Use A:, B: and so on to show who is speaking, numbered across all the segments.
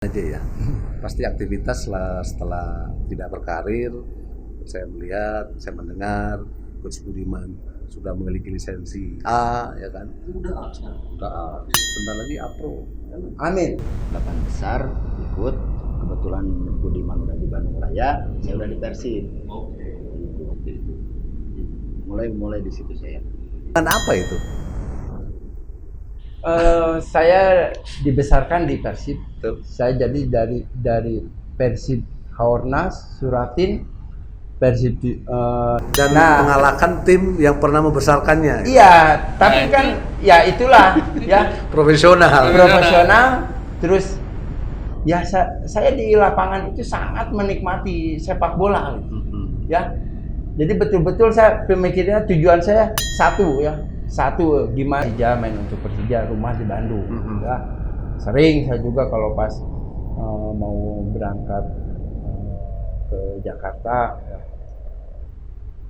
A: Aja ya, pasti aktivitas setelah tidak berkarir, saya melihat, saya mendengar Coach Budiman sudah memiliki lisensi A, ya kan? Udah A, bentar lagi A Pro.
B: Amin. 8 besar ikut, kebetulan Budiman udah di Bandung Raya, saya udah di Persib. Mulai di situ saya.
A: Dan apa itu?
C: Saya dibesarkan di Persib. Saya jadi dari Persib Haornas, Suratin, Persib
A: Dan mengalahkan tim yang pernah membesarkannya.
C: Iya, tapi kan ya itulah ya
A: Profesional.
C: Terus ya saya di lapangan itu sangat menikmati sepak bola gitu. Ya. Jadi betul-betul saya pemikirannya tujuan saya satu gimana Persija main untuk Persija, rumah di Bandung. Ya. Sering saya juga kalau pas mau berangkat ke Jakarta,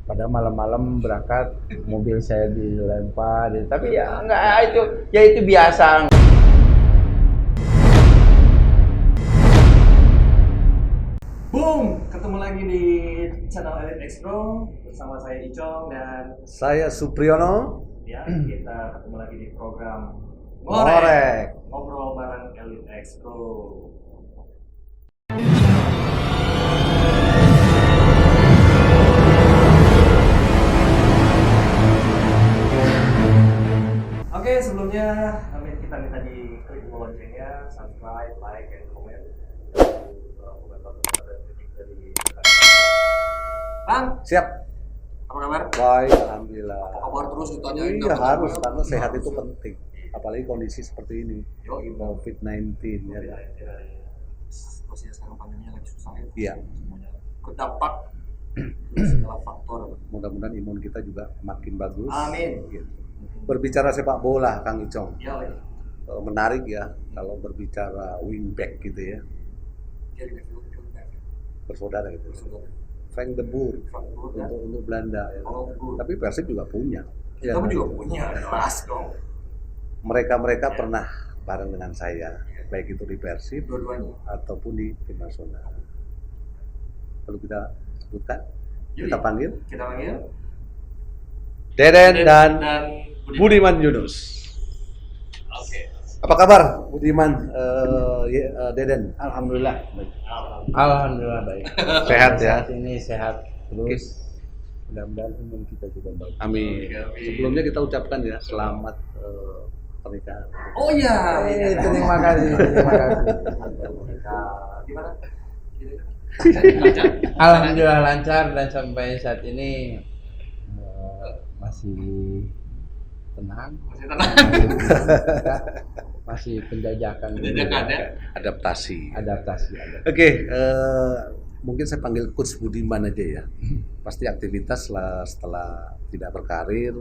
C: pada malam-malam berangkat mobil saya dilempar, tapi ya enggak, itu biasa.
D: Boom! Ketemu lagi di channel Elite Expo bersama saya Icong dan
A: Saya Supriyono.
D: ya kita ketemu lagi di program
A: Ngorek.
D: Ngobrol bareng Elite Expo. Oke, sebelumnya kita minta di klik loncengnya, subscribe, like, and comment. Komentar dan kritik dari Bang,
A: Siap.
D: apa kabar?
A: Baik, alhamdulillah.
D: Apa kabar terus ditanyain?
A: Iya harus, karena sehat itu penting. Apalagi kondisi seperti ini,
D: Yo,
A: COVID-19 ya kan?
D: situasinya sekarang pandeminya lagi susah ya.
A: Iya.
D: Semuanya berdampak segala faktor.
A: Mudah-mudahan imun kita juga makin bagus.
D: Amin.
A: Gitu. Berbicara sepak bola, Kang Icong,
D: Ya,
A: menarik ya kalau berbicara wingback gitu ya,
D: jadi
A: bersaudara gitu.
D: saudara.
A: Frank de Boer
D: Frankfurt ya.
A: untuk Belanda ya.
D: Oh, good.
A: Tapi Persib juga punya.
D: Kita pun juga punya, jelas dong.
A: Mereka pernah bareng dengan saya, baik itu di Persib
D: Dua-duanya.
A: ataupun di tim nasional. Perlu kita sebutkan,
D: Yuk,
A: kita panggil
D: Kita panggil
A: Deden dan
D: Budiman.
A: Budiman Yunus.
D: Oke.
A: Apa kabar Budiman, Deden?
B: Alhamdulillah.
C: Alhamdulillah baik.
A: Sehat ya?
C: Saat ini sehat terus. Mudah-mudahan imun kita juga bagus.
A: Amin.
D: Amin.
A: Sebelumnya kita ucapkan ya selamat pernikahan.
D: Oh iya.
C: Terima kasih.
D: Gimana?
C: Alhamdulillah lancar dan sampai saat ini masih tenang.
D: Masih tenang.
C: Masih penjajakan
D: ya.
A: Adaptasi.
C: adaptasi.
A: Oke, mungkin saya panggil Coach Budiman aja ya. Pasti aktivitas setelah tidak berkarir,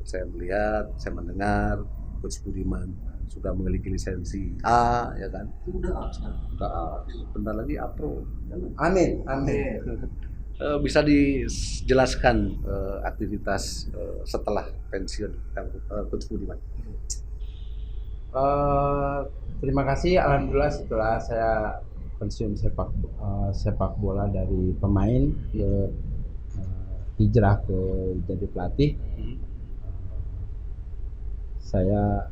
A: saya melihat, saya mendengar Coach Budiman sudah memiliki lisensi A, ya kan?
D: Udah.
A: Udah A, bentar lagi A Pro.
C: Amin.
A: Bisa dijelaskan aktivitas setelah pensiun Coach Budiman?
C: Terima kasih. Alhamdulillah setelah saya pensiun sepak bola dari pemain ke hijrah ke jadi pelatih, saya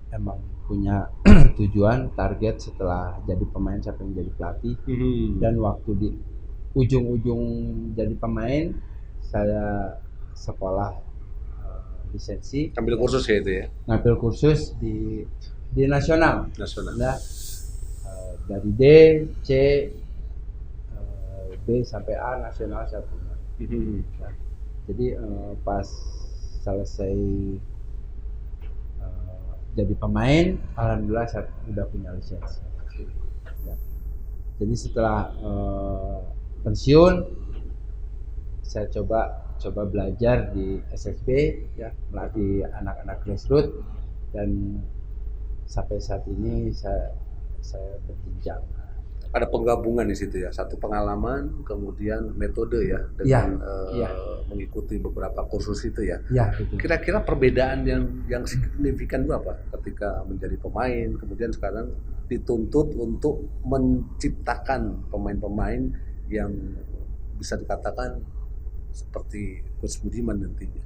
C: emang punya tujuan target setelah jadi pemain saya pengen jadi pelatih. Dan waktu di ujung-ujung jadi pemain saya sekolah lisensi,
A: Ambil kursus ya itu ya?
C: ngambil kursus di nasional.
A: Nasional.
C: Nah, dari D, C, B sampai A nasional saya punya. Nah, jadi pas selesai jadi pemain, alhamdulillah saya udah punya lisensi. Ya. Jadi setelah pensiun, saya coba belajar di SSB, ya, melatih anak-anak grassroots, dan sampai saat ini saya berjenjang
A: ada penggabungan di situ ya, satu pengalaman kemudian metode ya
C: Iya,
A: dengan
C: iya.
A: mengikuti beberapa kursus itu ya.
C: Ya, betul.
A: Kira-kira perbedaan yang signifikan itu apa ketika menjadi pemain kemudian sekarang dituntut untuk menciptakan pemain-pemain yang bisa dikatakan seperti Coach Budiman nantinya.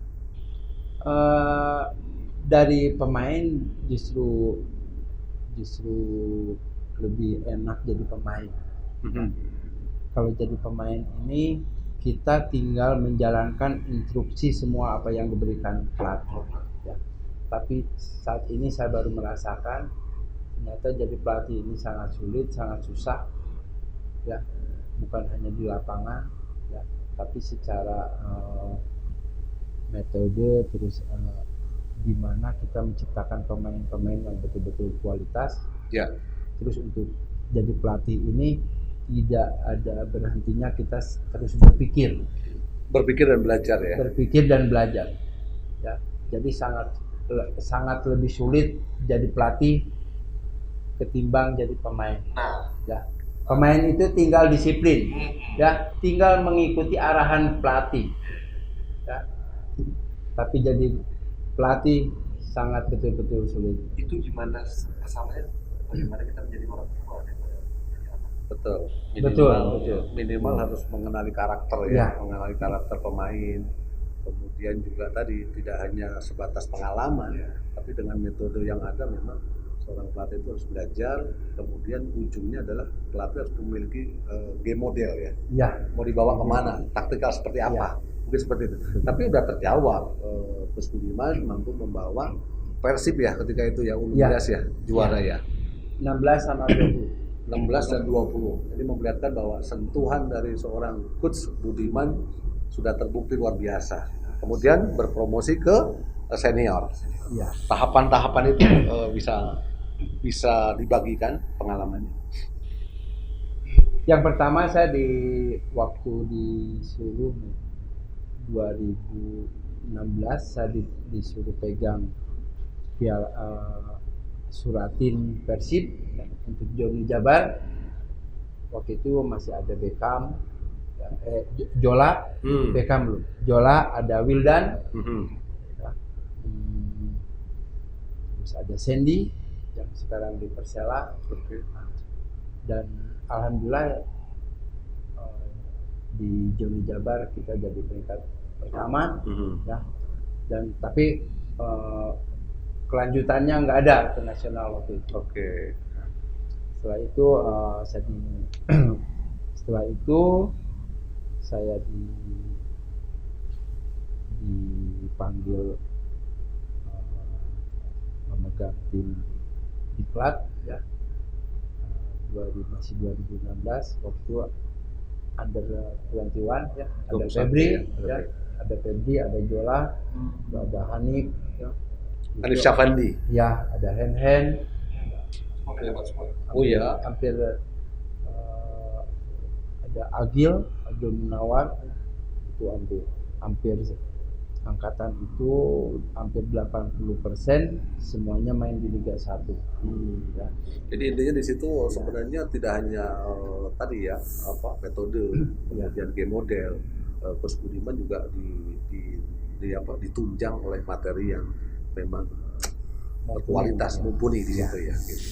C: Dari pemain justru lebih enak jadi pemain. Kalau jadi pemain ini kita tinggal menjalankan instruksi semua apa yang diberikan pelatih. Ya. Tapi saat ini saya baru merasakan ternyata jadi pelatih ini sangat sulit, sangat susah. Ya, bukan hanya di lapangan, ya, tapi secara metode terus di mana kita menciptakan pemain-pemain yang betul-betul kualitas.
A: Ya.
C: Terus untuk jadi pelatih ini tidak ada berhentinya, kita terus berpikir
A: dan belajar ya.
C: Berpikir dan belajar. Ya, jadi sangat lebih sulit jadi pelatih ketimbang jadi pemain. Ya, pemain itu tinggal disiplin, ya, tinggal mengikuti arahan pelatih. Ya, tapi jadi pelatih sangat betul-betul sulit.
D: Itu gimana kesannya? Bagaimana kita menjadi orang tua daripada menjadi anak?
A: Betul.
C: Betul.
A: Minimal harus mengenali karakter
C: Ya.
A: mengenali karakter pemain. Kemudian juga tadi tidak hanya sebatas pengalaman, tapi dengan metode yang ada memang seorang pelatih itu harus belajar. Kemudian ujungnya adalah pelatih harus memiliki game model ya.
C: Ya,
A: Mau dibawa kemana, taktikal seperti apa, mungkin seperti itu. Tapi udah terjawab. Coach Budiman mampu membawa Persib ya ketika itu ya U16 ya juara ya.
C: 16 sama 20.
A: 16 dan 20. Jadi memperlihatkan bahwa sentuhan dari seorang Coach Budiman sudah terbukti luar biasa. Kemudian berpromosi ke senior.
C: Ya.
A: Tahapan-tahapan itu bisa dibagikan pengalamannya.
C: Yang pertama saya waktu disuruh 2016 saya disuruh pegang Suratin Persib untuk Joni Jabar. Waktu itu masih ada Beckham, Jola, Beckham belum. Jola, ada Wildan, ya. Terus ada Sandy yang sekarang di Persela. Dan alhamdulillah di Joni Jabar kita jadi peringkat pertama, ya. Dan tapi kelanjutannya nggak ada ke nasional waktu itu. Setelah itu saya dipanggil memegang tim diklat ya. Masih 2016 waktu under 21 ya. Ada Febri ya, ada Febri, ada Jola, ada Hanif ya.
A: Hanif Syafandi.
C: Ya, ada Hen.
A: Oh ya.
C: Hampir ada Agil Munawar itu hampir angkatan itu hampir 80% semuanya main di Liga 1. Ya.
A: Jadi intinya di situ sebenarnya tidak hanya tadi ya metode kemudian game model. Coach Budiman juga ditunjang oleh materi yang memang berkualitas mumpuni di situ ya. Gitu.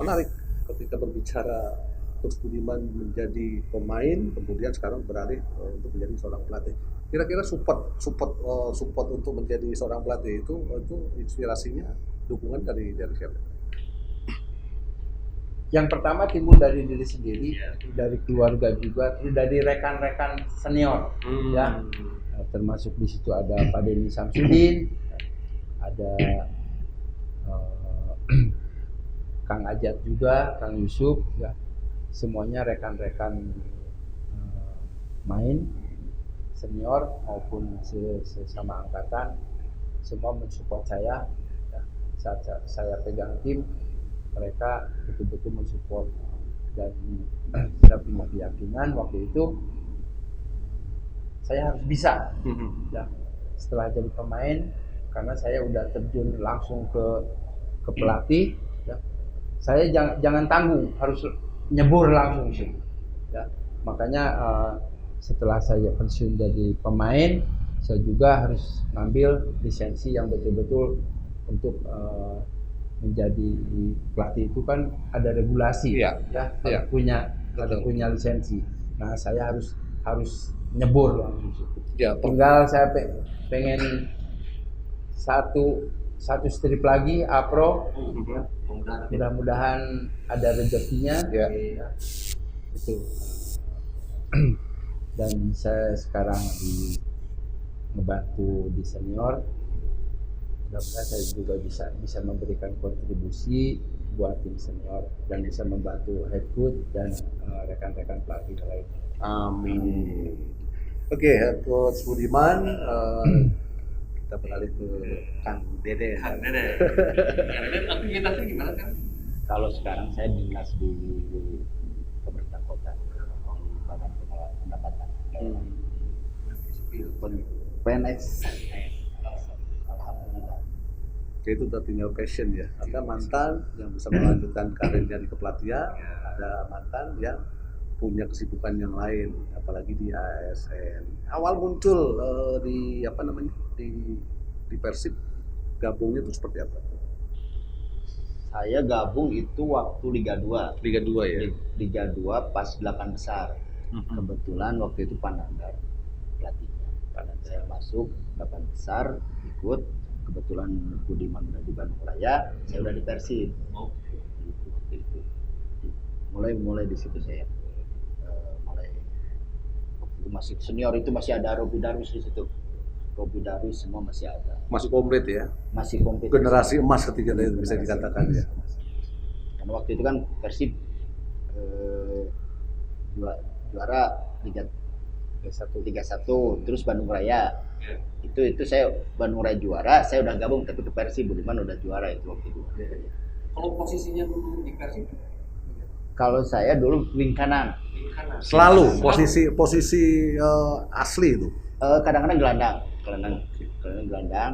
A: Menarik ketika berbicara Coach Budiman menjadi pemain, kemudian sekarang beralih untuk menjadi seorang pelatih. Kira-kira support untuk menjadi seorang pelatih itu inspirasinya, dukungan dari siapa?
C: Yang pertama timbul dari diri sendiri, dari keluarga juga, dari rekan-rekan senior, ya. Termasuk di situ ada Pak Denny Samsudin, ada Kang Ajat juga, Kang Yusuf, ya. Semuanya rekan-rekan main senior maupun sesama angkatan, semua mensupport saya. Ya. Saat saya pegang tim, mereka betul-betul mensupport dan saya punya keyakinan waktu itu saya harus bisa. Ya. Setelah jadi pemain, karena saya udah terjun langsung ke pelatih, ya. Saya jangan tanggung, harus nyebur langsung sih. Ya, makanya setelah saya pensiun jadi pemain, saya juga harus ngambil lisensi yang betul-betul untuk menjadi pelatih itu kan ada regulasi,
A: Iya,
C: ya,
A: iya.
C: harus punya lisensi. Nah, saya harus nyebur langsung.
A: Ya,
C: Tinggal saya pengen satu strip lagi A-Pro. Mudah-mudahan ada rezekinya.
A: Ya.
C: Itu. Dan saya sekarang ngebantu di senior. Mudah-mudahan saya juga bisa memberikan kontribusi buat tim senior dan bisa membantu head coach dan rekan-rekan pelatih lainnya.
A: Amin. Oke, Coach Budiman, kita beralih ke Kang Dede.
D: Kang Dede. Kang Dede aktivitasnya gimana kan?
B: Kalau sekarang saya dinas di pemerintah kota di Badan Pengelolaan Pendapatan. PNS. Alhamdulillah.
A: Oke, itu udah tinggal passion ya. Ada mantan yang bisa melanjutkan karirnya di kepelatihan, ada mantan yang punya kesibukan yang lain, apalagi di ASN. Awal muncul di apa namanya di Persib, gabungnya itu seperti apa?
B: Saya gabung itu waktu Liga 2.
A: Liga 2 ya.
B: Liga 2 pas 8 besar. Kebetulan waktu itu Panandar pelatihnya. Saya masuk 8 besar, ikut. Kebetulan Budiman udah di Bandung Raya, saya udah di Persib. Itu. Mulai di situ saya. Itu masih senior, itu masih ada Robi Darwis di situ. Robi Darwis semua masih ada.
A: Masih komplit ya.
B: Masih komplit.
A: Generasi emas ketiga itu bisa dikatakan ya.
B: Karena waktu itu kan Persib juara Liga 31, terus Bandung Raya. Itu saya Bandung Raya juara, saya udah gabung tapi ke Persib Budiman udah juara itu waktu itu.
D: Kalau posisinya dulu di Persib?
B: Kalau saya dulu wing kanan.
A: Selalu posisi asli itu.
B: Kadang-kadang gelandang,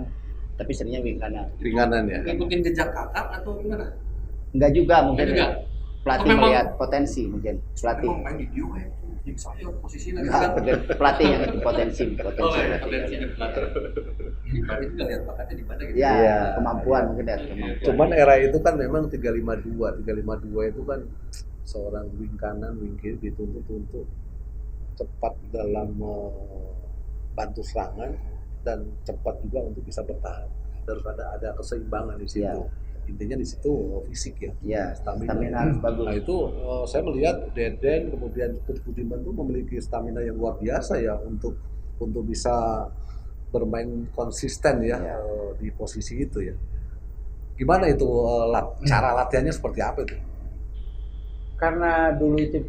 B: tapi seringnya wing kanan.
A: Ringanan ya.
D: Ngikutin jejak kakak atau gimana?
B: Enggak juga mungkin.
D: Enggak juga?
B: Pelatih
D: Atau memang-
B: melihat potensi mungkin. Pelatih.
D: Emang main di Dio ya? Jadi saya posisinya
B: Enggak, pelatih yang itu potensi
D: Oh,
B: pelatih.
D: ya, potensinya pelatih. Ini berarti juga lihat bakatnya di mana gitu.
B: Ya,
A: Iya.
B: kemampuan mungkin ya, kemampuan.
A: Cuman era itu kan memang 352 itu kan seorang wing kanan, wing kiri dituntut untuk cepat dalam bantu serangan dan cepat juga untuk bisa bertahan. Harus ada keseimbangan di situ.
B: Iya.
A: Intinya di situ fisik ya.
B: Iya,
A: stamina.
B: stamina harus bagus.
A: Nah itu saya melihat Deden kemudian Coach Budiman itu memiliki stamina yang luar biasa ya untuk bisa bermain konsisten ya
B: Iya.
A: di posisi itu ya. Gimana itu cara latihannya seperti apa itu?
C: Karena dulu itu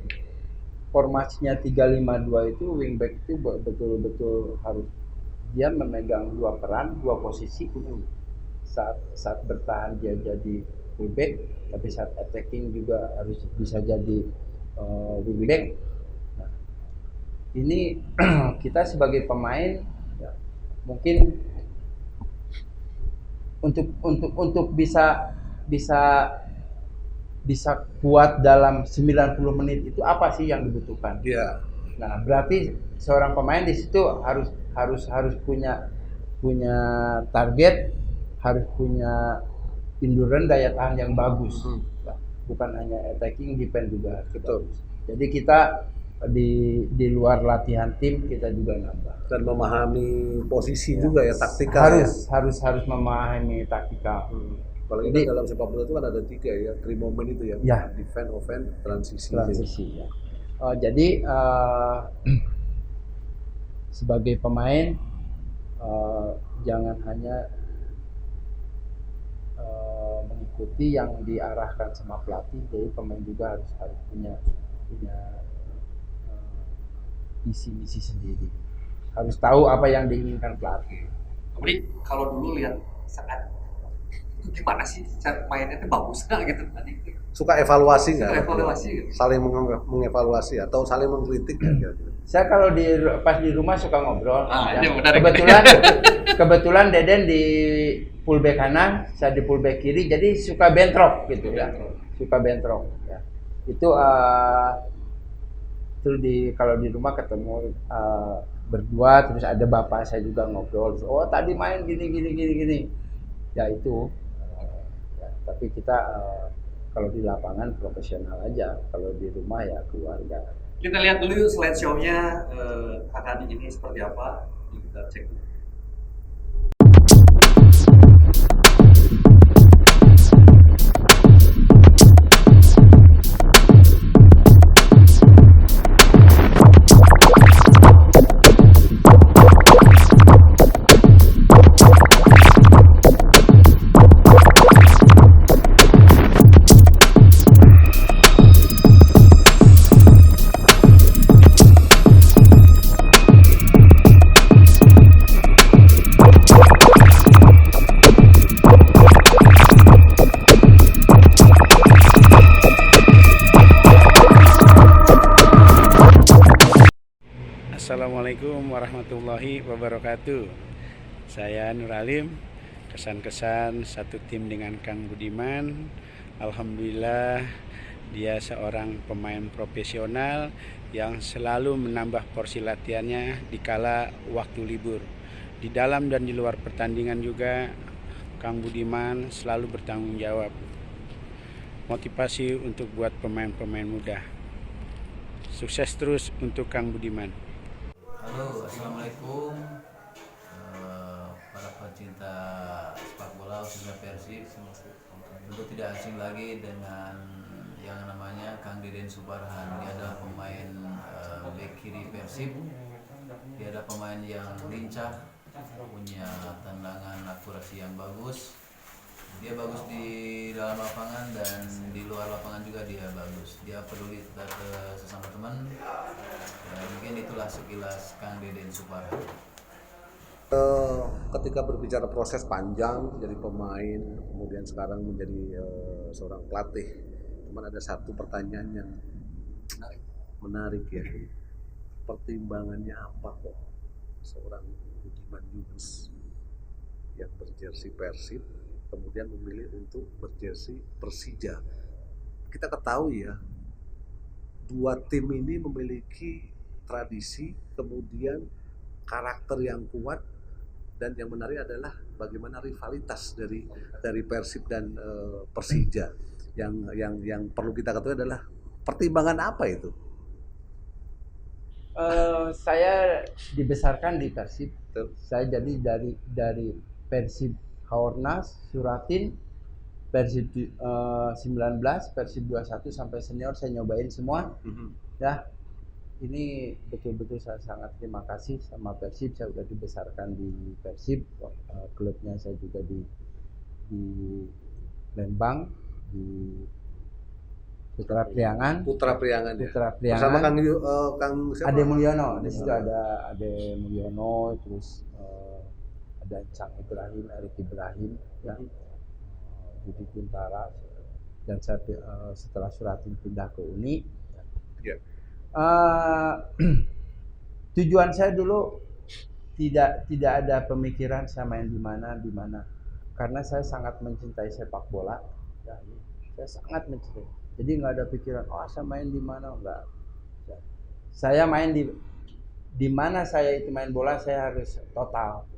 C: formasinya 352 itu wingback itu betul-betul harus dia memegang dua peran, dua posisi. Saat bertahan dia jadi fullback, tapi saat attacking juga harus bisa jadi wingback. Nah, ini kita sebagai pemain ya, mungkin untuk bisa kuat dalam 90 menit itu apa sih yang dibutuhkan?
A: Iya.
C: Nah, berarti seorang pemain di situ harus punya target, harus punya endurance, daya tahan yang bagus. Nah, bukan hanya attacking, defense juga harus bagus. Jadi kita di luar latihan tim kita juga nambah.
A: Dan memahami posisi juga ya, taktikal.
C: Harus memahami taktikal.
A: Kalau
C: Jadi-
A: dalam sepak bola itu kan ada 3 ya, 3 momen itu ya.
C: Ya.
A: Defense, offense, transisi.
C: Transisi ya. Jadi sebagai pemain jangan hanya mengikuti yang diarahkan sama pelatih, jadi pemain juga harus punya visi-misi sendiri, harus tahu apa yang diinginkan pelatih.
D: Kemudian kalau dulu lihat sangat itu gimana sih cara mainnya itu bagus nggak gitu tadi?
A: Suka evaluasi nggak?
D: Evaluasi gitu.
A: Saling mengevaluasi atau saling mengkritik ya?
C: Saya kalau pas di rumah suka ngobrol.
D: Ini
C: Ya.
D: menarik.
C: Kebetulan Deden di fullback kanan, saya di fullback kiri, jadi suka bentrok gitu ya. Suka bentrok. Ya. Itu terus kalau di rumah ketemu berdua, terus ada bapak saya juga ngobrol. Oh tadi main gini. Ya itu. Ya, tapi kita kalau di lapangan profesional aja. Kalau di rumah ya keluarga.
D: Kita lihat dulu slide show-nya kakak ini seperti apa. Kita cek dulu.
E: Assalamualaikum warahmatullahi wabarakatuh. Saya Nur Alim, kesan-kesan satu tim dengan Kang Budiman. Alhamdulillah dia seorang pemain profesional yang selalu menambah porsi latihannya di kala waktu libur. Di dalam dan di luar pertandingan juga Kang Budiman selalu bertanggung jawab. Motivasi untuk buat pemain-pemain muda. Sukses terus untuk Kang Budiman.
F: Halo, assalamualaikum para pecinta sepak bola khususnya Persib. Tentu tidak asing lagi dengan yang namanya Kang Deden Subarhan. Dia adalah pemain bek kiri Persib. Dia adalah pemain yang lincah, punya tendangan akurasi yang bagus. Dia bagus di dalam lapangan dan di luar lapangan juga dia bagus. Dia peduli ke sesama teman. Dan mungkin itulah sekilas Kang Deden Subarhan.
A: Ketika berbicara proses panjang jadi pemain, kemudian sekarang menjadi seorang pelatih, cuman ada satu pertanyaan yang menarik ya. Pertimbangannya apa kok seorang Budiman Yunus yang berjersey Persib kemudian memilih untuk berjersey Persija? Kita ketahui ya, dua tim ini memiliki tradisi, kemudian karakter yang kuat, dan yang menarik adalah bagaimana rivalitas dari Persib dan Persija. Yang perlu kita ketahui adalah pertimbangan apa itu?
C: Saya dibesarkan di Persib. Saya jadi dari Persib Haornas, Suratin, Persib 19, Persib 21 sampai senior saya nyobain semua. Ya, ini betul-betul saya sangat terima kasih sama Persib. Saya udah dibesarkan di Persib. Klubnya saya juga di Lembang, di Putra Priangan.
A: Bersama Kang siapa?
C: Ade Mulyono. Di situ ada Ade Mulyono, terus ada Cang Ibrahim, Erik Ibrahim, ya, Budi Kuntara, dan saya setelah Suratin pindah ke Uni. Ya. Tujuan saya dulu tidak ada pemikiran saya main di mana, karena saya sangat mencintai sepak bola. Ya, saya sangat mencintai. Jadi nggak ada pikiran, saya main di mana, enggak. Ya. Saya main di mana saya itu main bola, saya harus total.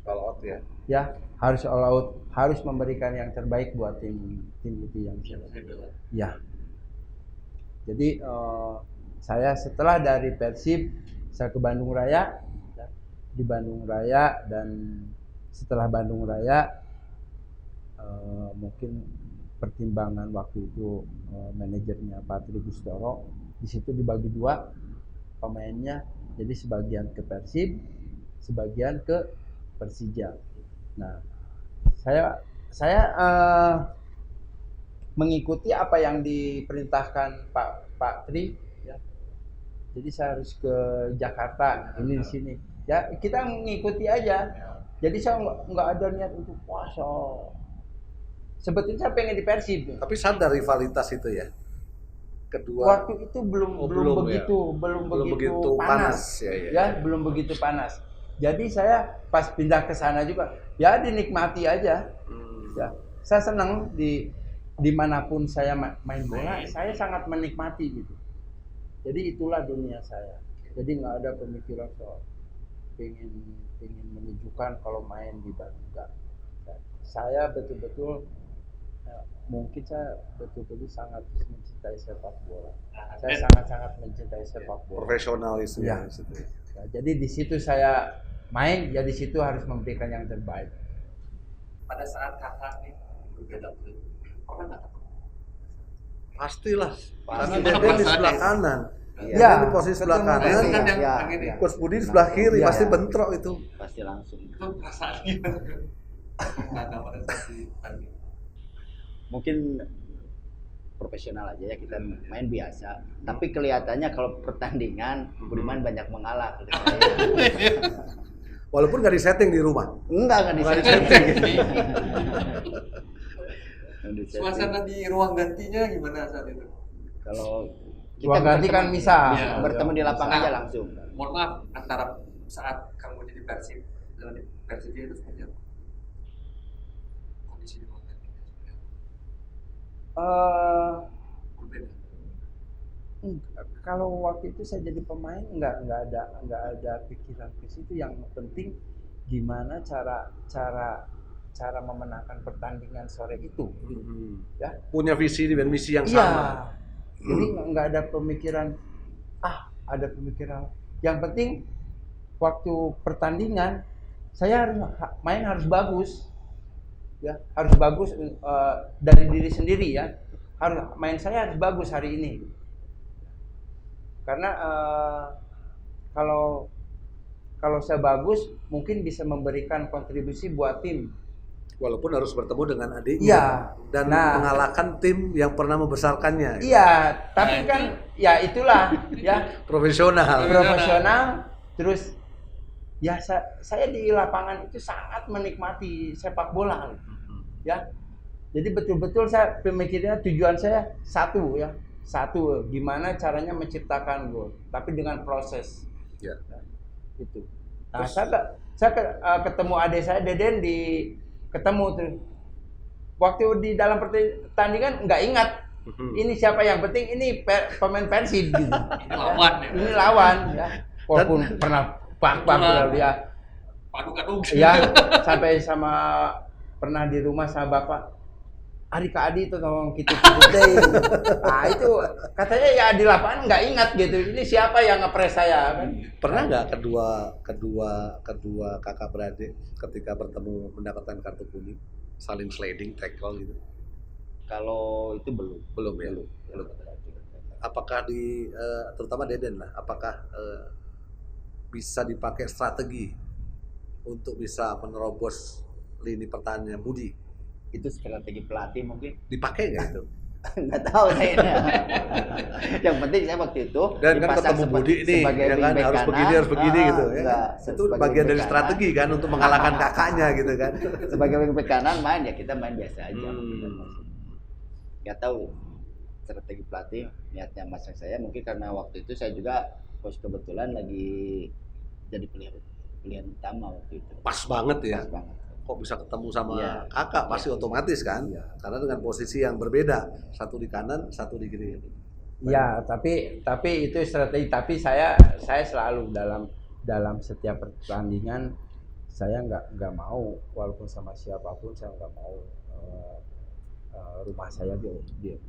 A: All out ya.
C: Ya, harus all out, harus memberikan yang terbaik buat tim itu yang ya. Jadi saya setelah dari Persib saya ke Bandung Raya, di Bandung Raya, dan setelah Bandung Raya mungkin pertimbangan waktu itu manajernya Pak Tri Bustoro, di situ dibagi dua pemainnya, jadi sebagian ke Persib, sebagian ke Persija. Nah, saya mengikuti apa yang diperintahkan Pak Tri. Ya. Jadi saya harus ke Jakarta, ini di sini. Ya, kita mengikuti aja. Jadi saya nggak ada niat untuk puasa. Sebetulnya saya pengen di Persib.
A: Tapi sadar rivalitas itu ya. Kedua.
C: Waktu itu belum begitu panas. Ya, belum begitu panas. Jadi saya pas pindah ke sana juga, ya dinikmati aja. Ya, saya senang dimanapun saya main bola, saya sangat menikmati gitu. Jadi itulah dunia saya. Jadi nggak ada pemikiran soal pengen menunjukkan kalau main di Bandung, enggak. Saya betul-betul mungkin saya betul-betul sangat mencintai sepak bola. Saya sangat-sangat mencintai sepak bola.
A: Profesionalisme
C: Ya.
A: di situ.
C: Ya, jadi di situ saya main, ya di situ harus memberikan yang terbaik.
D: Pada saat kakak nih berbeda klub, pernah nggak ketemu?
A: Pastilah. Karena
D: Pasti.
A: Deden di sebelah
D: Pasti.
A: kanan.
C: Ya.
A: Deden di posisi sebelah
C: Ketemu
A: kanan.
D: Itu kan yang
B: Ya,
D: yang ini.
B: ya.
A: Coach Budi di sebelah kiri,
C: Iya.
A: pasti bentrok itu.
B: Pasti langsung.
D: Itu perasaannya. Kakak pada saat di tanding.
B: Mungkin profesional aja ya, kita main biasa. Tapi kelihatannya kalau pertandingan Budiman banyak mengalah.
A: Walaupun nggak disetting di rumah.
B: Enggak
A: Nggak
B: disetting.
D: Suasana di ruang gantinya gimana saat itu?
B: Kalau
C: Ruang ganti kan bisa.
D: Iya.
B: bertemu di lapangan
D: Bisa.
B: aja langsung.
D: Mohon maaf, antara saat kamu jadi Persib dengan di Persija itu seperti apa? Kondisi di ruang gantinya seperti apa? Berbeda.
C: Kalau waktu itu saya jadi pemain nggak ada pikiran ke situ. Yang penting gimana cara memenangkan pertandingan sore itu. Ya.
A: Punya visi dan misi yang
C: Iya.
A: sama.
C: Jadi nggak ada pemikiran ada pemikiran. Yang penting waktu pertandingan saya harus bagus. Ya, harus bagus dari diri sendiri ya. Main saya harus bagus hari ini. Karena kalau saya bagus mungkin bisa memberikan kontribusi buat tim.
A: Walaupun harus bertemu dengan adiknya.
C: Iya.
A: Dan
C: Nah.
A: mengalahkan tim yang pernah membesarkannya.
C: Iya, tapi kan ya itulah ya
A: Profesional.
C: profesional. Terus ya saya di lapangan itu sangat menikmati sepak bola ya. Jadi betul-betul saya pemikirannya, tujuan saya satu ya. Satu, gimana caranya menciptakan gol, tapi dengan proses.
A: Ya.
C: Itu. Nah, saya ketemu adik saya Deden ketemu tuh. Waktu di dalam pertandingan nggak ingat ini siapa, yang penting ini pemain Persib gitu.
D: Ini lawan ya.
C: Ini lawan ya. Walaupun pernah pak dia
D: Padu-kadung.
C: ya, sampai sama pernah di rumah sama bapak, Ari Kak Adi itu tolong kita deh. Nah itu katanya ya di lapangan nggak ingat gitu. Ini siapa yang ngepres saya kan?
A: Pernah nggak kedua kakak beradik ketika bertemu mendapatkan kartu kuning saling sliding tackle gitu?
B: Kalau itu belum.
A: Belum ya? Belum. Apakah terutama Deden lah, apakah bisa dipakai strategi untuk bisa menerobos lini pertahanan Budi?
B: Itu strategi pelatih mungkin.
A: Dipakai nggak itu?
B: Nggak tahu saya. Yang penting saya waktu itu
A: Dan kan
B: dipasang
A: ketemu Budi nih,
B: sebagai
A: ya kan
B: wingback
A: harus
B: kanan.
A: begini gitu ya.
B: Enggak,
A: Itu
B: sebagai
A: bagian dari
B: wingback
A: strategi kan untuk mengalahkan kakaknya gitu kan.
B: kanan. Sebagai wingback kanan main ya kita main biasa aja. Nggak tahu strategi pelatih niatnya masang saya, mungkin karena waktu itu saya juga kebetulan lagi jadi pilihan utama waktu itu.
A: Pas banget ya.
B: Pas banget.
A: Kok bisa ketemu sama
B: Iya.
A: kakak, pasti
B: Iya.
A: otomatis kan?
B: Iya.
A: Karena dengan posisi yang berbeda, satu di kanan, satu di kiri.
C: Ya, tapi itu strategi. Tapi saya selalu dalam setiap pertandingan saya nggak mau, walaupun sama siapapun saya nggak mau rumah saya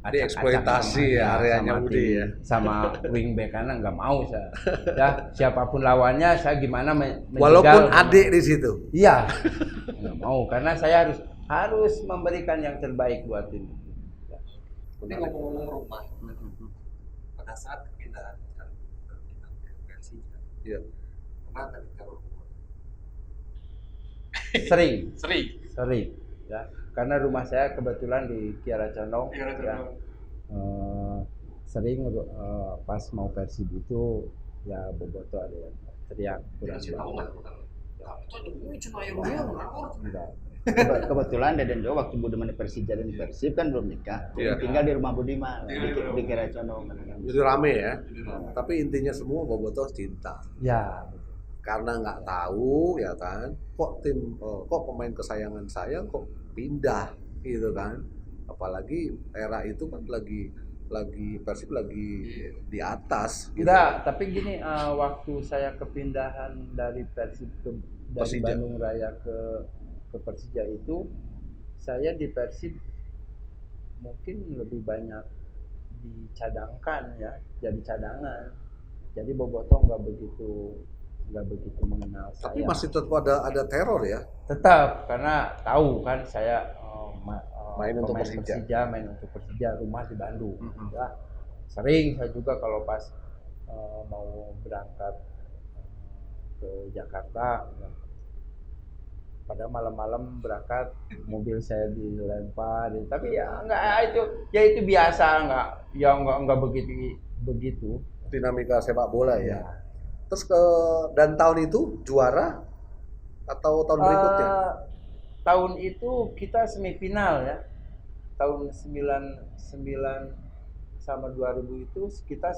A: Dieksploitasi ya areanya Budi ya.
C: sama wingback kanan nggak mau saya. Ya, siapapun lawannya saya gimana menjegal.
A: Walaupun adik di situ.
C: Iya, nggak mau karena saya harus memberikan yang terbaik buat tim. Ya.
D: Ini ngomong-ngomong rumah, pada saat kepindahan ke Persija,
A: Iya.
D: kemana tadi kalau
C: Sering
D: sering
C: ya, karena rumah saya kebetulan di Kiara Condong
D: Kiara
C: ya. Sering pas mau Persib itu ya Boboto ada yang teriak kurang
D: dikasih tahu nggak? Ini cuma yang dia
C: enggak.
B: Kebetulan Deden Jo waktu Budiman di Persija dan di Persib kan belum nikah.
A: Iya.
B: Tinggal di rumah Budiman
D: Iya.
B: di Kiara Condong.
A: Jadi rame ya. Tapi intinya semua Bobotoh cinta.
C: Ya,
A: Karena nggak tahu ya kan, kok pemain kesayangan saya kok pindah gitu kan. Apalagi era itu kan lagi Persib lagi di atas. Gitu.
C: Enggak, tapi gini, waktu saya kepindahan dari Persib dari
A: Persija.
C: Bandung Raya ke Persija itu, saya di Persib mungkin lebih banyak dicadangkan ya, jadi cadangan. Jadi Bobotoh nggak begitu mengenal
A: Tapi
C: saya.
A: masih tetap ada teror ya.
C: Tetap, karena tahu kan saya
A: Main untuk
C: pemain
A: Persija.
C: main untuk Persija, rumah di Bandung. Ya, sering saya juga kalau pas mau berangkat ke Jakarta, ya, pada malam-malam berangkat mobil saya dilempar, tapi ya itu biasa, nggak begitu.
A: Dinamika sepak bola ya. Terus dan tahun itu juara atau tahun berikutnya?
C: Tahun itu kita semifinal ya. Tahun 99 sama 2000 itu kita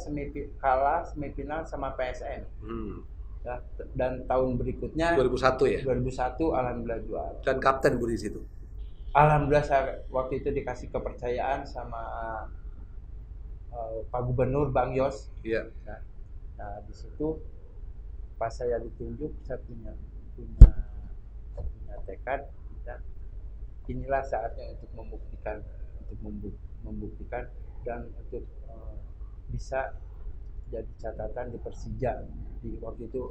C: kalah semifinal sama PSM. Ya, dan tahun berikutnya
A: 2001 ya.
C: 2001 alhamdulillah juara.
A: Dan kapten Bu di situ.
C: Alhamdulillah saya waktu itu dikasih kepercayaan sama Pak Gubernur Bang Yos.
A: Iya.
C: Nah, di situ pas saya ditunjuk, saya punya tekad, ya. Inilah saatnya untuk membuktikan dan untuk bisa jadi catatan di Persija di waktu itu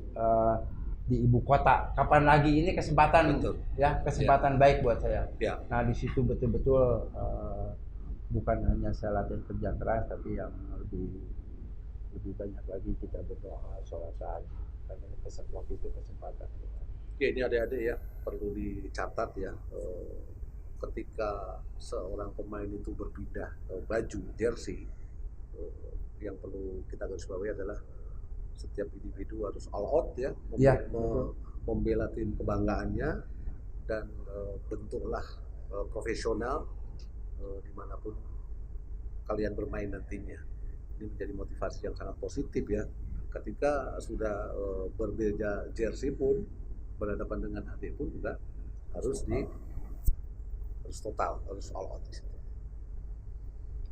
C: di ibu kota. Kapan lagi ini kesempatan?
A: Betul.
C: Ya, kesempatan baik buat saya.
A: Ya.
C: Nah, di situ betul-betul bukan hanya saya latihan kerja keras, tapi yang lebih banyak lagi kita berdoa, sholat, karena waktu itu kesempatan.
A: Ya, ini adik-adik ya perlu dicatat ya, ketika seorang pemain itu berpindah baju jersey, yang perlu kita garis bawahi adalah setiap individu harus all out ya, membela tim kebanggaannya, dan bentuklah profesional dimanapun kalian bermain nantinya. Ini menjadi motivasi yang sangat positif ya. Ketika sudah berbeda jersey pun, berhadapan dengan adik pun juga harus total, harus all out di situ.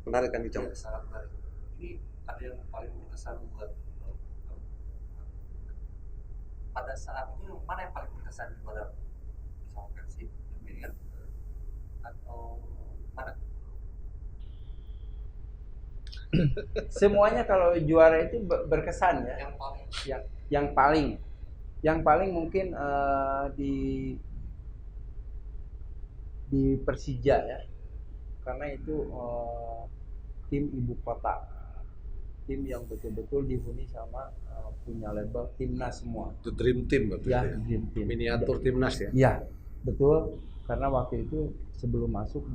A: Menarik kan Icong?
D: Sangat menarik. Ini ada yang paling berkesan buat pada saat itu, mana yang paling berkesan buat sama Persib, kan? Atau mana?
C: Semuanya kalau juara itu berkesan ya. Yang paling mungkin di Persija ya, karena itu tim ibu kota, tim yang betul-betul dihuni sama punya label timnas semua.
A: The Dream Team
C: Ya, Dream Team.
A: Miniatur timnas ya.
C: Iya, betul. Karena waktu itu sebelum masuk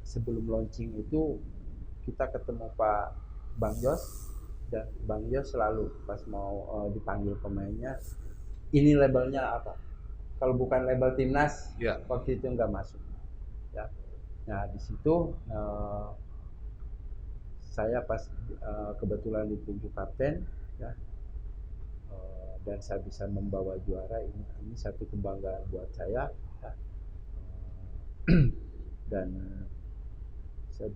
C: sebelum launching itu kita ketemu Pak Bang Yos, dan Bang Yos selalu pas mau dipanggil pemainnya, ini labelnya apa? Kalau bukan label timnas,
A: ya,
C: waktu itu nggak masuk. Ya. Nah di situ saya pas kebetulan ditunjuk kapten, ya, dan saya bisa membawa juara, ini satu kebanggaan buat saya, ya. Dan saya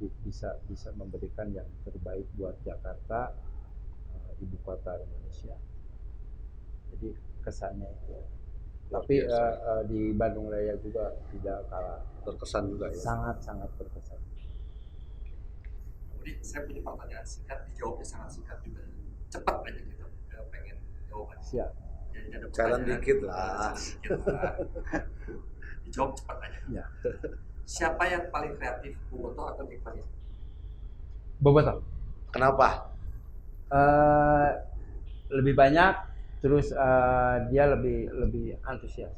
C: bisa memberikan yang terbaik buat Jakarta, ibu kota Indonesia. Jadi kesannya itu. Tapi di Bandung Raya juga tidak kalah
A: berkesan juga ya.
C: Sangat berkesan.
D: Jadi saya punya pertanyaan singkat, dijawabnya sangat singkat juga. Cepat aja kita pengen jawabannya.
C: Siap.
D: Jadi ada
A: Jalan dikit lah.
D: Dijawab cepat aja.
C: Ya.
D: Siapa yang paling kreatif, Bobotoh atau Iqbal?
C: Bobotoh.
A: Kenapa?
C: Lebih banyak, terus dia lebih antusias.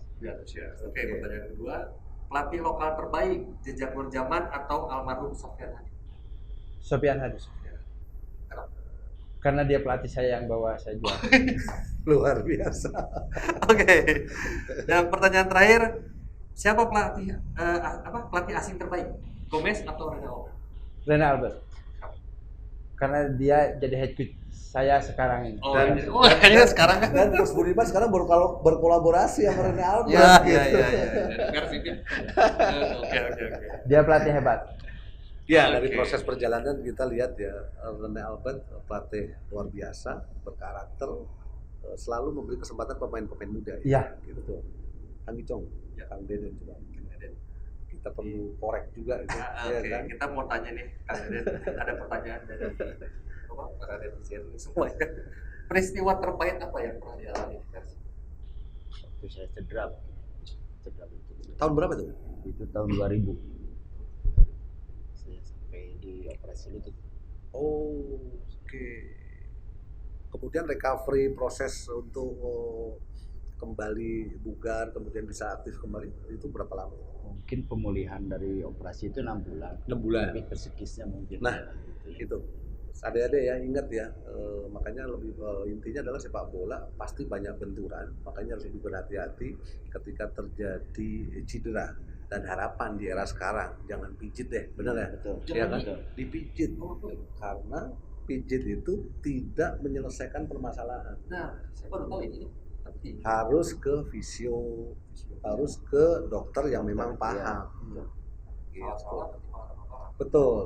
D: Oke, pertanyaan kedua, pelatih lokal terbaik Jejak Nurjaman atau almarhum Sofyan Hadi?
C: Sofyan Hadi. Karena dia pelatih saya yang bawa saya juara.
A: Luar biasa.
D: Oke. Dan pertanyaan terakhir, siapa pelatih asing terbaik? Gomez atau Rene Albert?
C: Rene Albert. karena dia jadi head coach saya sekarang ini.
D: Kayaknya sekarang kan.
A: Dan Coach Budiman sekarang berkolaborasi sama Rene Albert
D: Iya. Persibnya. Oke.
C: Dia pelatih hebat.
A: Ya, dari
D: Oke.
A: proses perjalanan kita lihat ya, Rene Albert pelatih luar biasa, berkarakter, selalu memberi kesempatan pemain-pemain muda.
C: Iya.
A: Gitu. Kang Icong,
D: Ya.
A: Kang Deden juga. Kita perlu korek juga itu, ya
D: Oke,
A: kan?
D: kita mau tanya nih, Kang Deden, ada pertanyaan dari para netizen semuanya. Peristiwa terpahit apa yang pernah dialami di Persib?
B: Waktu saya cedera itu.
A: Tahun berapa tuh?
B: Itu tahun 2000. Saya sampai di operasi lutut.
A: Oh, oke. Kemudian recovery proses untuk kembali bugar, kemudian bisa aktif kembali, itu berapa lama?
B: Mungkin pemulihan dari operasi itu 6 bulan.
A: 6 bulan.
B: Tapi psikisnya mungkin.
A: Nah,
B: gitu.
A: Gitu. Adik-adik ya ingat ya, makanya lebih intinya adalah sepak bola pasti banyak benturan, makanya harus lebih berhati-hati ketika terjadi cedera. Dan harapan di era sekarang jangan pijit deh, benar ya?
B: Betul.
A: Ya kan?
B: Betul.
A: Dipijit karena pijit itu tidak menyelesaikan permasalahan.
D: Nah, saya baru tahu ini. Tapi
A: Harus ke fisio, harus ke dokter yang memang paham. Gitu.
D: salah pertimbangan orang.
A: Betul,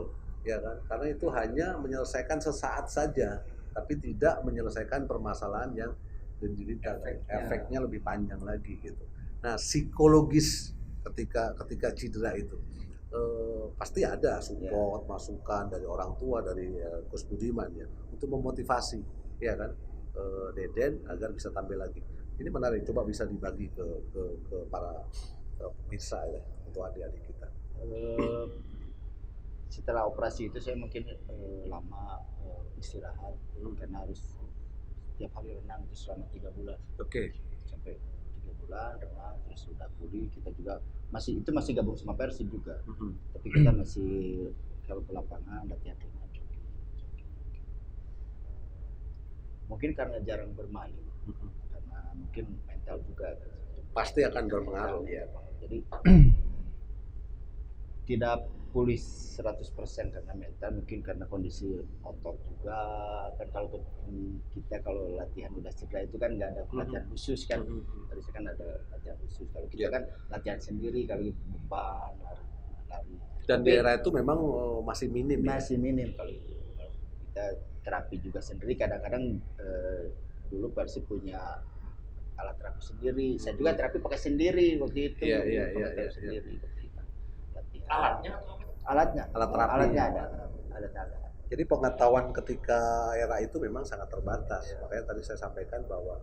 A: ya kan? Karena itu hanya menyelesaikan sesaat saja, tapi tidak menyelesaikan permasalahan yang menjadi efeknya lebih panjang lagi gitu. Nah, psikologis ketika cedera itu pasti ada support, masukan dari orang tua, dari Coach Budiman ya, untuk memotivasi, ya kan, Deden agar bisa tampil lagi. Ini menarik, coba bisa dibagi ke para pemirsa ya, untuk adik-adik kita.
B: Setelah operasi itu saya mungkin lama istirahat karena harus setiap hari renang itu selama 3 bulan.
A: Oke.
B: Sampai 3 bulan renang terus sudah pulih, kita juga masih gabung sama Persib juga. Tapi kita masih kalau ke lapangan latihan ringan. Mungkin karena jarang bermain, karena mungkin mental juga
A: Pasti akan berpengaruh ya.
B: Jadi tidak pulih 100% karena mental, mungkin karena kondisi otot juga kan. Kalau latihan udah cedera itu kan nggak ada latihan khusus kan. Harusnya kan ada latihan khusus. Kalau kita kan latihan sendiri, kalau beban lari.
A: Dan di era itu memang masih minim ya.
B: Masih minim kalau kita terapi juga sendiri. Kadang-kadang dulu Persib punya alat terapi sendiri. Saya juga terapi pakai sendiri waktu itu.
A: Iya.
B: Sendiri.
D: Alatnya
B: Alatnya
A: terapi.
B: Alatnya ada.
A: Jadi pengetahuan ketika era itu memang sangat terbatas. Makanya tadi saya sampaikan bahwa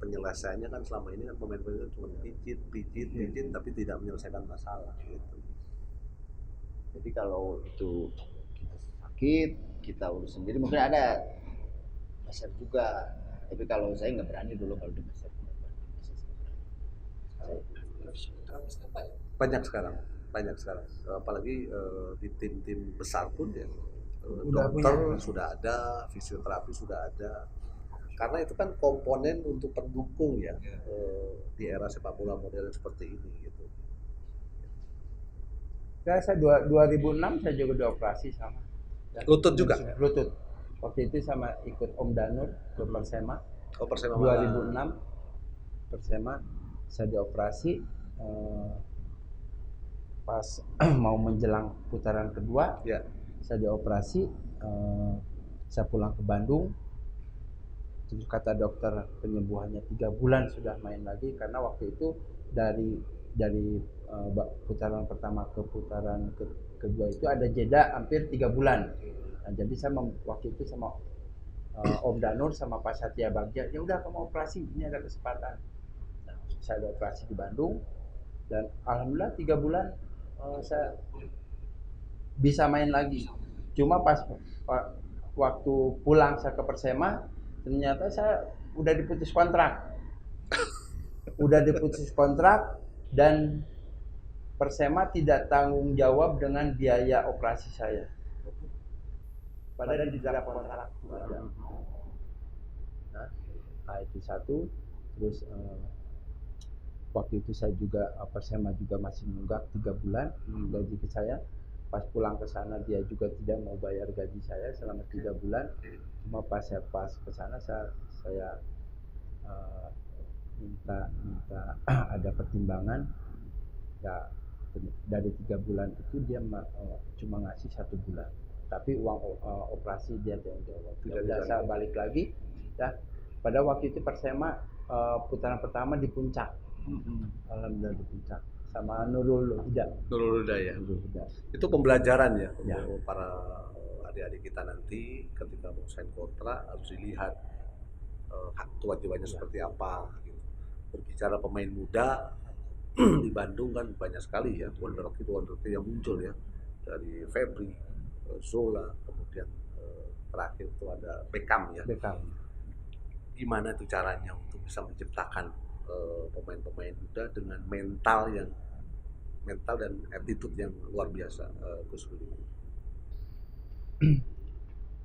A: penyelesaiannya kan selama ini kan pemain-pemain cuma pijit, tapi tidak menyelesaikan masalah gitu.
B: Jadi kalau itu kita sakit, kita urus sendiri, mungkin ada master juga. Tapi kalau saya nggak berani dulu kalau di master.
A: Banyak sekarang, apalagi di tim-tim besar pun ya,
C: Udah
A: dokter
C: punya.
A: sudah ada, fisioterapi sudah ada. Karena itu kan komponen untuk pendukung ya, di era sepak bola modern seperti ini gitu.
C: Ya, saya 2006 saya juga dioperasi sama.
A: Lutut juga?
C: Lutut. Waktu itu sama ikut Om Danur ke Persema.
A: Oh, Persema
C: 2006 Persema saya dioperasi, pas mau menjelang putaran kedua
A: ya.
C: saya dioperasi, saya pulang ke Bandung. Terus kata dokter penyembuhannya 3 bulan sudah main lagi, karena waktu itu dari putaran pertama ke putaran kedua itu ada jeda hampir 3 bulan. Nah, jadi saya waktu itu sama Om Danur sama Pak Satya Bagja, ya udah kamu operasi, ini ada kesempatan. Nah, saya ada operasi di Bandung dan alhamdulillah 3 bulan saya bisa main lagi. Cuma pas waktu pulang saya ke Persema, ternyata saya udah diputus kontrak. Dan Persema tidak tanggung jawab dengan biaya operasi saya. Padahal di dalam kontrak. Nah, itu satu. Terus waktu itu saya juga Persema juga masih nunggak 3 bulan gaji ke saya. pas pulang ke sana dia juga tidak mau bayar gaji saya selama 3 bulan. Cuma pas ke sana saya minta ada pertimbangan. Ya, dari 3 bulan itu dia cuma ngasih 1 bulan, tapi uang operasi dia tidak jawab. Tidak saya balik lagi. Ya, pada waktu itu Persema putaran pertama di puncak. Alhamdulillah di puncak sama Nurul Huda.
A: Nurul Huda ya.
C: Nurul Huda.
A: Itu pembelajaran ya
C: Ya.
A: untuk para adik-adik kita nanti ketika mau sign kontrak harus dilihat hak kewajibannya seperti apa gitu. Berbicara pemain muda di Bandung kan banyak sekali ya wonderkid yang muncul ya, dari Febri, Zola, kemudian terakhir itu ada Beckham ya.
C: Beckham.
A: Gimana itu caranya untuk bisa menciptakan pemain-pemain muda dengan mental dan attitude yang luar biasa, Gus Budi?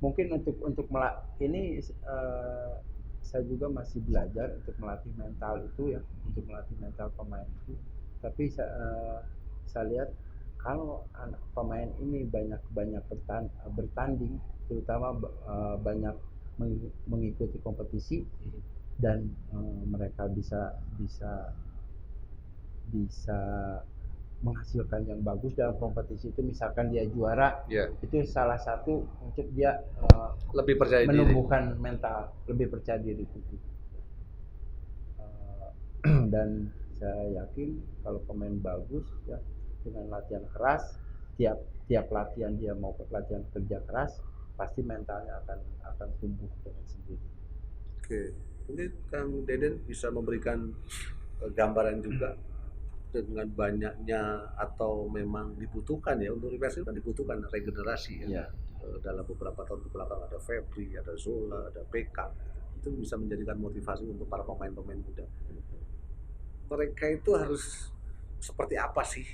C: Mungkin untuk ini saya juga masih belajar untuk melatih mental itu ya, untuk melatih mental pemain itu. Tapi saya lihat kalau anak pemain ini banyak bertanding, terutama banyak mengikuti kompetisi dan mereka bisa menghasilkan yang bagus dalam kompetisi itu, misalkan dia juara, itu salah satu untuk dia
A: lebih percaya
C: menumbuhkan mental, lebih percaya diri itu. Dan saya yakin kalau pemain bagus ya, dengan latihan keras, tiap latihan dia mau latihan kerja keras, pasti mentalnya akan tumbuh dengan sendiri.
A: Oke, mungkin Kang Deden bisa memberikan gambaran juga dengan banyaknya atau memang dibutuhkan ya, untuk Persib kan dibutuhkan regenerasi ya. Dalam beberapa tahun kebelakang ada Febri, ada Zola, ada Beckham, itu bisa menjadikan motivasi untuk para pemain-pemain muda. Mereka itu harus seperti apa sih,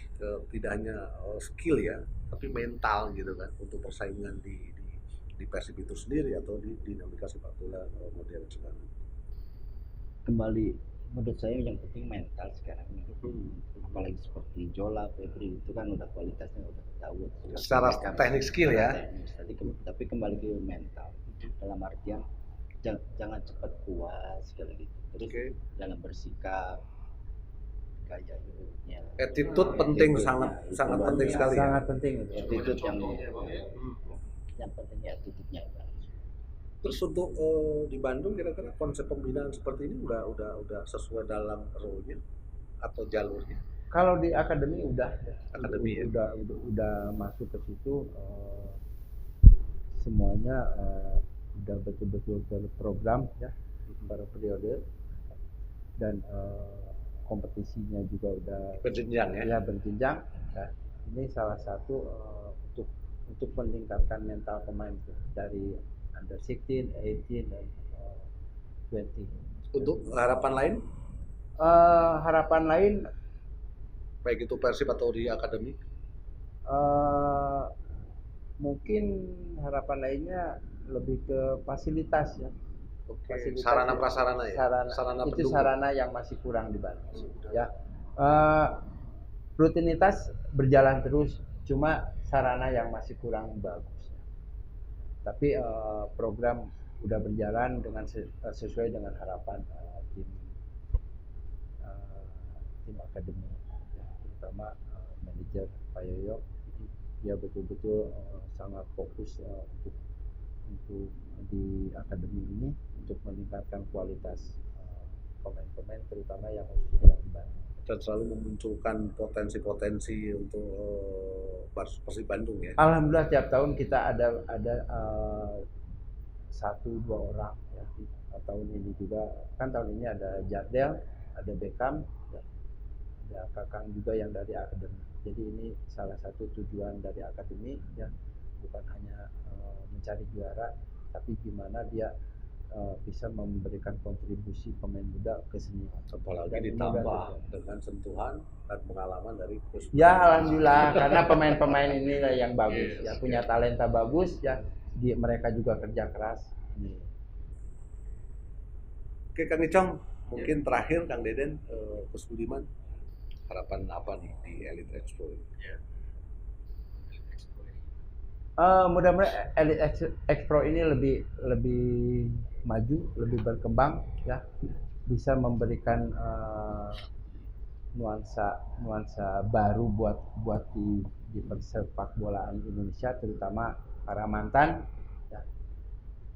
A: tidak hanya skill ya, tapi mental gitu kan, untuk persaingan di Persib itu sendiri atau di dinamika sepak bola modern sekarang.
B: Kembali, menurut saya yang penting mental sekarang. Apalagi seperti Zola, Febri itu kan udah kualitasnya udah ketahuan.
A: Secara teknik skill ya.
B: Tapi kembali ke mental. Dalam artian jangan cepat puas sekali gitu. Terus jangan bersikap kayak hidupnya.
A: Attitude penting, sangat penting sekali.
C: Sangat penting itu.
B: Attitude yang pentingnya attitude-nya.
A: Terus untuk di Bandung kira-kira konsep pembinaan seperti ini udah sesuai dalam role-nya atau jalurnya?
C: Kalau di akademi udah masuk ke situ, semuanya udah betul-betul terprogram ya pada periode, dan kompetisinya juga udah
A: berjenjang ya.
C: Ya berjenjang. Ya. Ini salah satu untuk meningkatkan mental pemain itu dari under 16, 18 dan 20.
A: Untuk harapan lain?
C: Harapan lain
A: baik itu Persib atau di akademi?
C: Mungkin harapan lainnya lebih ke fasilitas ya.
A: Oke. Sarana prasarana ya.
C: Sarana itu sarana yang masih kurang di Bandung. Ya. Rutinitas berjalan terus, cuma sarana yang masih kurang bagus. Tapi program udah berjalan dengan sesuai dengan harapan tim akademi, ya, terutama manajer Pak Yoyo. Dia betul-betul sangat fokus untuk di akademi ini untuk meningkatkan kualitas pemain-pemain, terutama yang usia di Bandung.
A: Dan selalu memunculkan potensi-potensi untuk Persib Bandung ya.
C: Alhamdulillah tiap tahun kita ada 1-2 orang ya. Tahun ini juga kan, tahun ini ada Jardel, ada Beckham, ya. Ada Kakang juga yang dari akademi. Jadi ini salah satu tujuan dari akademi ya, bukan hanya mencari juara, tapi gimana dia bisa memberikan kontribusi pemain muda ke sini.
A: Apalagi ditambah dengan sentuhan dan pengalaman dari Gus.
C: Ya alhamdulillah, karena pemain-pemain ini yang bagus, ya punya talenta bagus ya, mereka juga kerja keras.
A: Oke Kang Icong, mungkin terakhir Kang Deden, Gus Budiman, harapan apa nih di Elite Expo ini?
D: Ya. Expo
C: Mudah-mudahan Elite X Pro ini lebih maju, lebih berkembang, ya, bisa memberikan nuansa baru buat di persepak bolaan Indonesia, terutama para mantan, ya,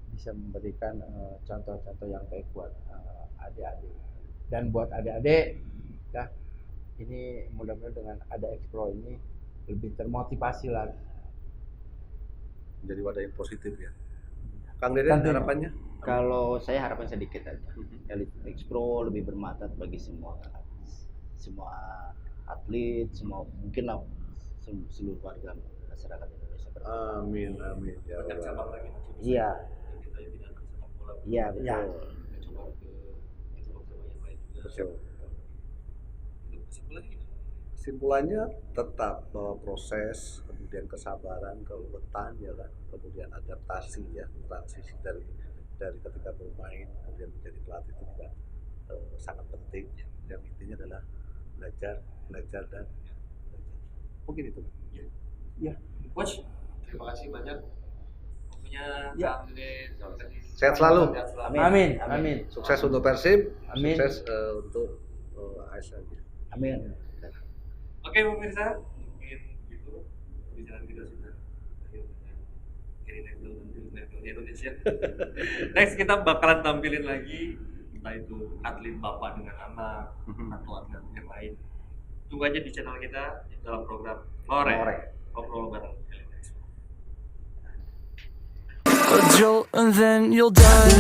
C: bisa memberikan contoh-contoh yang baik buat adik-adik. Dan buat adik-adik, ya, ini mudah-mudahan dengan ada X Pro ini lebih termotivasi lagi.
A: Menjadi wadah yang positif ya. Kang Deden,
C: Tentunya.
A: harapannya?
B: Kalau saya harapan sedikit aja. Elite X Pro lebih bermanfaat bagi semua atlet, semua mungkin lah seluruh warga masyarakat Indonesia.
A: Amin, amin ya
D: Banyak
A: Allah.
D: cabang lagi nanti bisa
B: Iya,
D: kita yang tidak akan sepak bola.
B: iya betul.
C: Ya.
D: Coba ke cabang-cabang yang lain juga.
A: Betul.
D: Untuk kesimpulannya gimana?
A: Kesimpulannya tetap bahwa proses, kemudian kesabaran, keuletan ya kan, kemudian adaptasi ya, transisi dari ketika bermain kemudian menjadi pelatih itu juga sangat penting. Yang intinya adalah belajar dan belajar. Mungkin itu.
D: Coach, terima kasih banyak. Pokoknya
C: Ya.
D: Kang Deden,
A: Sehat selalu.
D: sehat selalu.
C: Amin, amin.
A: Sukses untuk Persib,
C: Amin.
A: sukses untuk ASN.
B: Amin.
D: Oke pemirsa, mungkin itu pembicaraan kita sudah berakhir dengan Gary Neville dan Bill Neville di Indonesia. Next kita bakalan tampilin lagi entah itu atlet bapak dengan anak atau atlet yang lain. Tunggu aja di channel kita dalam program Ngorek. Ngobrol bareng Elite X Pro.
G: A jolt and then you'll die.